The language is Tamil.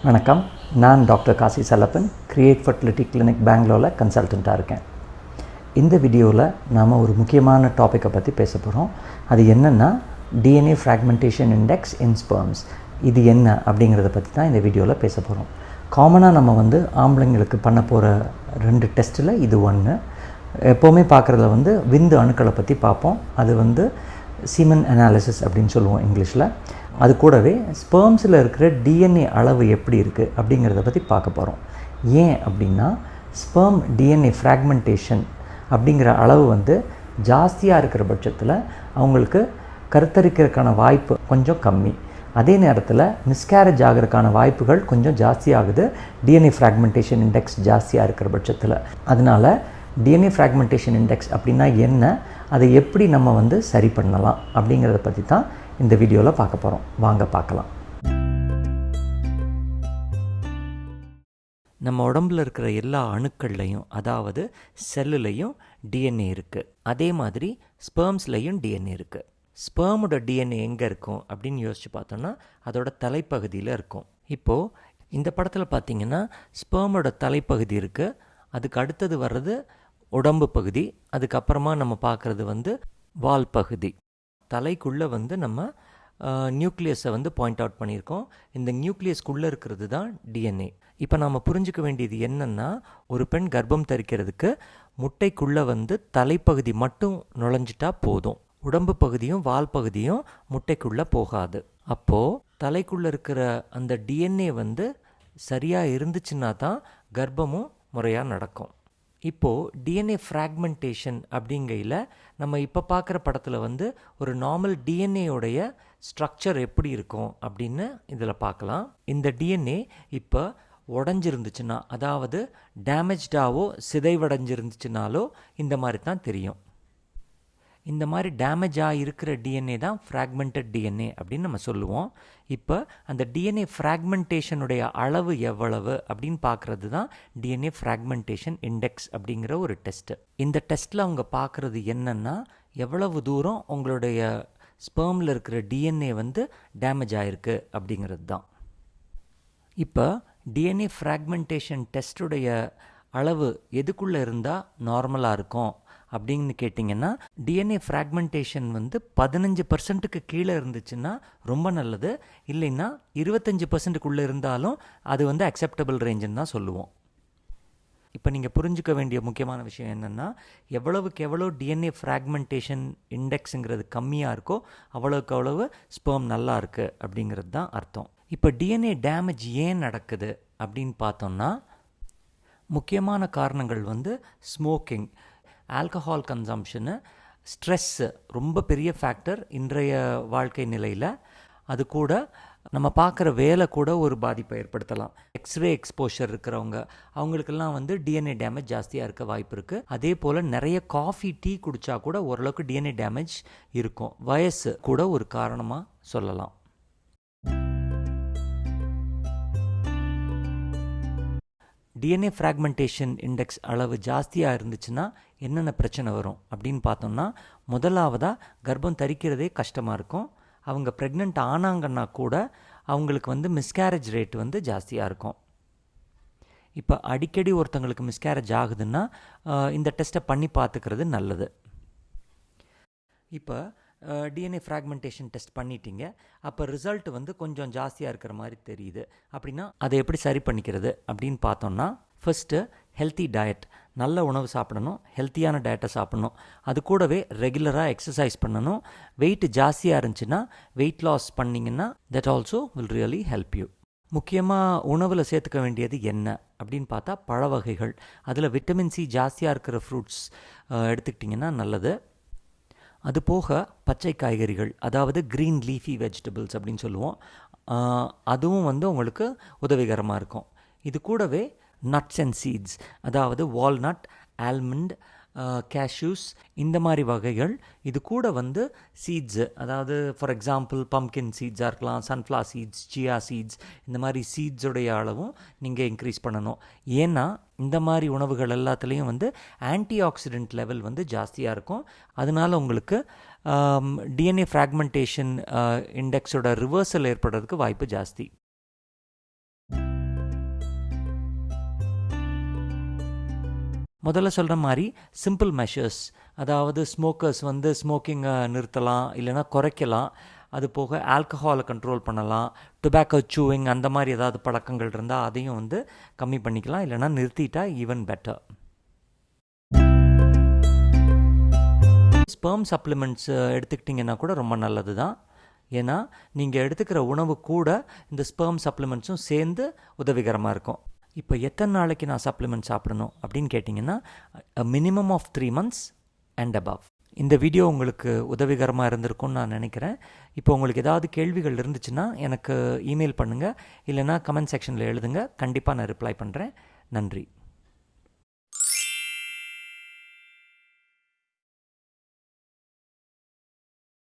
வணக்கம். நான் doctor Kasi Chellappan, create fertility clinic பெங்களூரில் கன்சல்டண்ட்டாக இருக்கேன். இந்த வீடியோவில் நாம் ஒரு முக்கியமான டாப்பிக்கை பற்றி பேச போகிறோம். அது என்னென்னா டிஎன்ஏ ஃப்ராக்மெண்டேஷன் இண்டெக்ஸ் இன் ஸ்பெர்ம்ஸ். இது என்ன அப்படிங்கிறத பற்றி தான் இந்த வீடியோவில் பேச போகிறோம். காமனாக நம்ம ஆம்பளைங்களுக்கு பண்ண போகிற 2 டெஸ்ட்டில் இது ஒன்று. எப்போவுமே பார்க்குறதுல விந்து அணுக்களை பற்றி பார்ப்போம். அது சீமன் அனாலிசிஸ் அப்படின்னு சொல்லுவோம் இங்கிலீஷில். அது கூடவே ஸ்பெர்ம்ஸில் இருக்கிற டிஎன்ஏ அளவு எப்படி இருக்குது அப்படிங்கிறத பற்றி பார்க்க போகிறோம். ஏன் அப்படின்னா ஸ்பெர்ம் டிஎன்ஏ ஃப்ராக்மெண்டேஷன் அப்படிங்கிற அளவு ஜாஸ்தியாக இருக்கிற பட்சத்தில் அவங்களுக்கு கருத்தரிக்கிறதுக்கான வாய்ப்பு கொஞ்சம் கம்மி. அதே நேரத்தில் மிஸ்கேரேஜ் ஆகிறதுக்கான வாய்ப்புகள் கொஞ்சம் ஜாஸ்தியாகுது டிஎன்ஏ ஃப்ராக்மெண்டேஷன் இண்டெக்ஸ் ஜாஸ்தியாக இருக்கிற பட்சத்தில். அதனால் டிஎன்ஏ ஃப்ராக்மெண்டேஷன் இண்டெக்ஸ் அப்படின்னா என்ன, அதை எப்படி நம்ம சரி பண்ணலாம் அப்படிங்கிறத பற்றி தான் இந்த வீடியோவில் பார்க்க போகிறோம். வாங்க பார்க்கலாம். நம்ம உடம்புல இருக்கிற எல்லா அணுக்கள்லையும், அதாவது செல்லுலையும் டிஎன்ஏ இருக்குது. அதே மாதிரி ஸ்பெர்ம்ஸ்லையும் டிஎன்ஏ இருக்குது. ஸ்பெர்மோட டிஎன்ஏ எங்கே இருக்கும் அப்படின்னு யோசித்து பார்த்தோன்னா அதோட தலைப்பகுதியில் இருக்கும். இப்போது இந்த படத்தில் பார்த்திங்கன்னா ஸ்பெர்மோட தலைப்பகுதி இருக்குது. அதுக்கு அடுத்தது வர்றது உடம்பு பகுதி. அதுக்கப்புறமா நம்ம பார்க்குறது வால் பகுதி. தலைக்குள்ளே நம்ம நியூக்ளியஸை பாயிண்ட் அவுட் பண்ணியிருக்கோம். இந்த நியூக்ளியஸ்க்குள்ளே இருக்கிறது தான் டிஎன்ஏ. இப்போ நாம் புரிஞ்சுக்க வேண்டியது என்னென்னா, ஒரு பெண் கர்ப்பம் தரிக்கிறதுக்கு முட்டைக்குள்ளே தலைப்பகுதி மட்டும் நுழைஞ்சிட்டா போதும். உடம்பு பகுதியும் வால் பகுதியும் முட்டைக்குள்ளே போகாது. அப்போது தலைக்குள்ளே இருக்கிற அந்த டிஎன்ஏ சரியாக இருந்துச்சுன்னா தான் கர்ப்பமும் முறையாக நடக்கும். இப்போது டிஎன்ஏ ஃப்ராக்மெண்டேஷன் அப்படிங்கையில் நம்ம இப்போ பார்க்குற படத்தில் ஒரு நார்மல் டிஎன்ஏயோடைய ஸ்ட்ரக்சர் எப்படி இருக்கும் அப்படின்னு இதில் பார்க்கலாம். இந்த டிஎன்ஏ இப்போ உடஞ்சிருந்துச்சுன்னா, அதாவது டேமேஜ்டாவோ சிதைவடைஞ்சிருந்துச்சுனாலோ இந்த மாதிரி தான் தெரியும். இந்த மாதிரி டேமேஜாக இருக்கிற டிஎன்ஏ தான் ஃப்ராக்மெண்டட் டிஎன்ஏ அப்படின்னு நம்ம சொல்லுவோம். இப்போ அந்த டிஎன்ஏ ஃப்ராக்மெண்டேஷனுடைய அளவு எவ்வளவு அப்படின்னு பார்க்குறது தான் டிஎன்ஏ ஃப்ராக்மெண்டேஷன் இண்டெக்ஸ் அப்படிங்கிற ஒரு டெஸ்ட்டு. இந்த டெஸ்ட்டில் அவங்க பார்க்குறது என்னென்னா, எவ்வளவு தூரம் உங்களுடைய ஸ்பெர்மில் இருக்கிற டிஎன்ஏ டேமேஜ் ஆகிருக்கு அப்படிங்கிறது தான். இப்போ டிஎன்ஏ ஃப்ராக்மெண்டேஷன் டெஸ்ட்டுடைய அளவு எதுக்குள்ளே இருந்தால் நார்மலாக இருக்கும் அப்படின்னு கேட்டிங்கன்னா, டிஎன்ஏ ஃப்ராக்மெண்டேஷன் 15%க்கு கீழே இருந்துச்சுன்னா ரொம்ப நல்லது. இல்லைன்னா 25%க்குள்ளே இருந்தாலும் அது அக்செப்டபிள் ரேஞ்சுன்னு தான் சொல்லுவோம். இப்போ நீங்கள் புரிஞ்சுக்க வேண்டிய முக்கியமான விஷயம் என்னென்னா, எவ்வளவுக்கு எவ்வளோ டிஎன்ஏ ஃப்ராக்மெண்டேஷன் இண்டெக்ஸுங்கிறது கம்மியாக இருக்கோ அவ்வளோக்கு அவ்வளவு ஸ்பெர்ம் நல்லா இருக்குது அப்படிங்கிறது தான் அர்த்தம். இப்போ டிஎன்ஏ டேமேஜ் ஏன் நடக்குது அப்படின்னு பார்த்தோம்னா, முக்கியமான காரணங்கள் ஸ்மோக்கிங், ஆல்கஹால் கன்சம்ஷனு, ஸ்ட்ரெஸ்ஸு ரொம்ப பெரிய ஃபேக்டர் இன்றைய வாழ்க்கை நிலையில். அது கூட நம்ம பார்க்குற வேலை கூட ஒரு பாதிப்பை ஏற்படுத்தலாம். எக்ஸ்ரே எக்ஸ்போஷர் இருக்கிறவங்க அவங்களுக்கெல்லாம் டிஎன்ஏ டேமேஜ் ஜாஸ்தியாக இருக்க வாய்ப்பு இருக்குது. அதே போல் நிறைய காஃபி டீ குடித்தா கூட ஓரளவுக்கு டிஎன்ஏ டேமேஜ் இருக்கும். வயசு கூட ஒரு காரணமாக சொல்லலாம். டிஎன்ஏ ஃப்ராக்மெண்டேஷன் இண்டெக்ஸ் அளவு ஜாஸ்தியாக இருந்துச்சுன்னா என்னென்ன பிரச்சனை வரும் அப்படின்னு பார்த்தோம்னா, முதலாவதாக கர்ப்பம் தரிக்கிறதே கஷ்டமாக இருக்கும். அவங்க ப்ரெக்னென்ட் ஆனாங்கன்னா கூட அவங்களுக்கு மிஸ்கேரேஜ் ரேட் ஜாஸ்தியாக இருக்கும். இப்போ அடிக்கடி ஒருத்தங்களுக்கு மிஸ்கேரேஜ் ஆகுதுன்னா இந்த டெஸ்ட்டை பண்ணி பார்த்துக்கிறது நல்லது. இப்போ டிஎன்ஏ ஃப்ராக்மெண்டேஷன் டெஸ்ட் பண்ணிட்டீங்க. அப்போ ரிசல்ட் கொஞ்சம் ஜாஸ்தியாக இருக்கிற மாதிரி தெரியுது. அப்படின்னா அதை எப்படி சரி பண்ணிக்கிறது அப்படின்னு பார்த்தோம்னா, ஃபஸ்ட்டு ஹெல்த்தி டயட், நல்ல உணவு சாப்பிடணும், ஹெல்த்தியான டயட்டை சாப்பிடணும். அது கூடவே ரெகுலராக எக்ஸசைஸ் பண்ணணும். வெயிட் ஜாஸ்தியாக இருந்துச்சுன்னா வெயிட் லாஸ் பண்ணிங்கன்னா that also will really help you. முக்கியமாக உணவில் சேர்த்துக்க வேண்டியது என்ன அப்படின்னு பார்த்தா பழ வகைகள். அதில் விட்டமின் சி ஜாஸ்தியாக இருக்கிற ஃப்ரூட்ஸ் எடுத்துக்கிட்டிங்கன்னா நல்லது. அது போக பச்சை காய்கறிகள், அதாவது க்ரீன் லீஃபி வெஜிடபிள்ஸ் அப்படின்னு சொல்லுவோம், அதுவும் உங்களுக்கு உதவிகரமாக இருக்கும். இது கூடவே நட்ஸ் அண்ட் சீட்ஸ், அதாவது வால்நட், ஆல்மண்ட், கேஷ்யூஸ், இந்த மாதிரி வகைகள். இது கூட சீட்ஸு, அதாவது ஃபார் எக்ஸாம்பிள் பம்கின் சீட்ஸாக இருக்கலாம், சன்ஃப்ளவர் சீட்ஸ், சியா சீட்ஸ், இந்த மாதிரி சீட்ஸுடைய அளவும் நீங்கள் இன்க்ரீஸ் பண்ணணும். ஏன்னா இந்த மாதிரி உணவுகள் எல்லாத்துலேயும் ஆன்டி ஆக்சிடென்ட் லெவல் ஜாஸ்தியாக இருக்கும். அதனால் உங்களுக்கு டிஎன்ஏ ஃப்ராக்மெண்டேஷன் இண்டெக்ஸோட ரிவர்சல் ஏற்படுறதுக்கு வாய்ப்பு ஜாஸ்தி. முதல்ல சொல்கிற மாதிரி சிம்பிள் மெஷர்ஸ், அதாவது ஸ்மோக்கர்ஸ் வந்து ஸ்மோக்கிங்கை நிறுத்தலாம், இல்லைனா குறைக்கலாம். அது போக ஆல்கஹாலை கண்ட்ரோல் பண்ணலாம். டொபாக்கோ சூவிங் அந்த மாதிரி ஏதாவது பழக்கங்கள் இருந்தால் அதையும் வந்து கம்மி பண்ணிக்கலாம், இல்லைனா நிறுத்திட்டா ஈவன் பெட்டர். ஸ்பெர்ம் சப்ளிமெண்ட்ஸ் எடுத்துக்கிட்டிங்கன்னா கூட ரொம்ப நல்லது தான். ஏன்னா நீங்கள் எடுத்துக்கிற உணவு கூட இந்த ஸ்பெர்ம் சப்ளிமெண்ட்ஸும் சேர்ந்து உதவிகரமாக இருக்கும். இப்போ எத்தனை நாளைக்கு நான் சப்ளிமெண்ட் சாப்பிடணும் அப்படின்னு கேட்டிங்கன்னா, minimum of 3 months and above. இந்த வீடியோ உங்களுக்கு உதவிகரமாக இருந்திருக்கும்னு நான் நினைக்கிறேன். இப்போ உங்களுக்கு ஏதாவது கேள்விகள் இருந்துச்சுன்னா எனக்கு இமெயில் பண்ணுங்கள், இல்லைனா கமெண்ட் செக்ஷனில் எழுதுங்க. கண்டிப்பாக நான் ரிப்ளை பண்ணுறேன். நன்றி.